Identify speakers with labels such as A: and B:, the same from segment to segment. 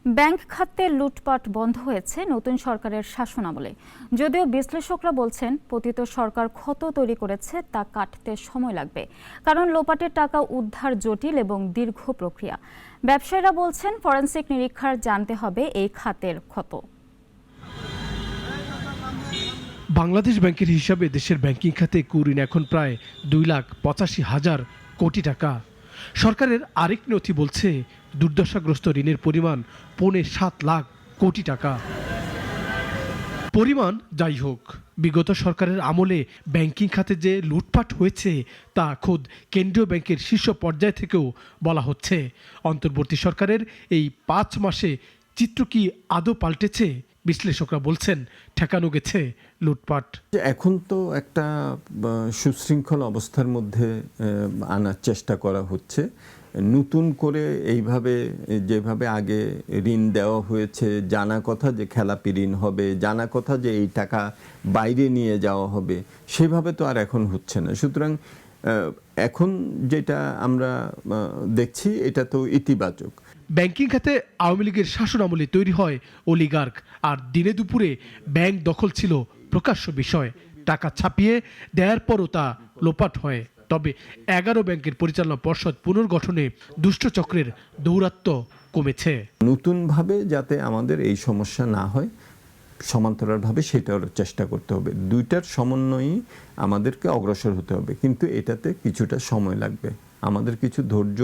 A: Bank খাতে লুটপাট বন্ধ হয়েছে নতুন সরকারের শাসনামলে। যদিও বিশ্লেষকরা বলছেন পতিত সরকার ক্ষত তৈরি করেছে তা কাটতে সময় লাগবে, কারণ লোপাটের টাকা উদ্ধার জটিল এবং দীর্ঘ প্রক্রিয়া। ব্যবসায়ীরা বলছেন ফরেনসিক নিরীক্ষার জানতে হবে এই খাতের ক্ষত।
B: বাংলাদেশ ব্যাংকের হিসাবে দেশের ব্যাংকিং খাতে কুঋণ এখন প্রায় 2,85,000 কোটি টাকা। সরকারের আরেক নথি বলছে দুর্দশাগ্রস্ত ঋণের পরিমাণ 7.5 লাখ কোটি টাকা। পরিমাণ যাই হোক, বিগত সরকারের আমলে ব্যাংকিং খাতে যে লুটপাট হয়েছে তা খোদ কেন্দ্রীয় ব্যাংকের শীর্ষ পর্যায় থেকেও বলা হচ্ছে। অন্তর্বর্তী সরকারের এই 5 মাসে চিত্র কি আদৌ পাল্টেছে? বিশ্লেষকরা বলছেন ঠেকানো গেছে লুটপাট।
C: এখন তো একটা সুশৃঙ্খল অবস্থার মধ্যে আনার চেষ্টা করা হচ্ছে। নতুন করে এইভাবে যেভাবে আগে ঋণ দেওয়া হয়েছে, জানা কথা যে খেলাপি ঋণ হবে, জানা কথা যে এই টাকা বাইরে নিয়ে যাওয়া হবে, সেভাবে তো আর এখন হচ্ছে না। সুতরাং এখন যেটা আমরা দেখছি এটা তো ইতিবাচক।
B: ব্যাংকিং খাতে আওয়ামী লীগের শাসন আমলে তৈরি হয় অলিগার্ক, আর দিনে দুপুরে ব্যাংক দখল ছিল প্রকাশ্য বিষয়। টাকা ছাপিয়ে দেওয়ার পরও তা লোপাট হয়। তবে 11 ব্যাংকের পরিচালনা পর্ষদ পুনর্গঠনে দুষ্ট চক্রের দৌরাত্ম্য কমেছে।
C: নতুনভাবে যাতে আমাদের এই সমস্যা না হয়, সমান্তরালভাবে সেটার চেষ্টা করতে হবে। দুইটার সমন্বয়ই আমাদেরকে অগ্রসর হতে হবে, কিন্তু এটাতে কিছুটা সময় লাগবে। আমাদের কিছু ধৈর্য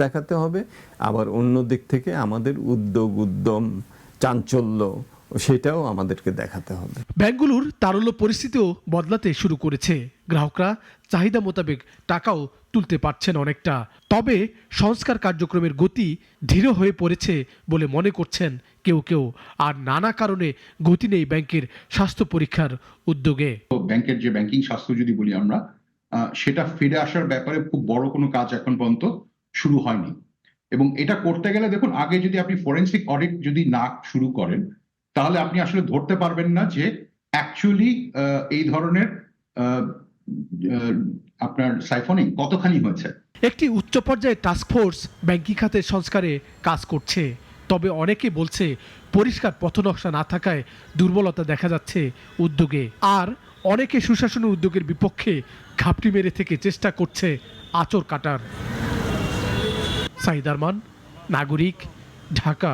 C: দেখাতে হবে, আবার অন্য দিক থেকে আমাদের উদ্যম, চাঞ্চল্য সেটাও আমাদেরকে দেখাতে হবে।
B: ব্যাংকগুলোর তারল্য পরিস্থিতিও বদলাতে শুরু করেছে। গ্রাহকরা চাহিদা মোতাবেক টাকাও তুলতে পারছেন অনেকটা। তবে সংস্কার কার্যক্রমের গতি ধীর হয়ে পড়েছে বলে মনে করছেন কেউ কেউ। আর নানা কারণে গতি নেই ব্যাংকের স্বাস্থ্য পরীক্ষার উদ্যোগে।
D: ব্যাংকের যে ব্যাংকিং স্বাস্থ্য যদি বলি আমরা, সেটা ফিরে আসার ব্যাপারে খুব বড় কোনো কাজ এখন পর্যন্ত শুরু হয়নি। এবং এটা করতে গেলে দেখুন, আগে যদি আপনি ফরেনসিক অডিট যদি না শুরু করেন, তাহলে আপনি আসলে ধরতে পারবেন না যে অ্যাকচুয়ালি এই ধরনের আপনার সাইফনিং কতখানি হয়েছে।
B: একটি উচ্চ পর্যায়ে টাস্কফোর্স ব্যাংকিং খাতের সংস্কারে কাজ করছে। তবে অনেকে বলছে পরিষ্কার পথনকশা না থাকায় দুর্বলতা দেখা যাচ্ছে উদ্যোগে। আর অনেকে সুশাসনের উদ্যোগের বিপক্ষে ঘাপটি মেরে থেকে চেষ্টা করছে আঁচড় কাটার। সাইদ আরমান, নাগরিক, ঢাকা।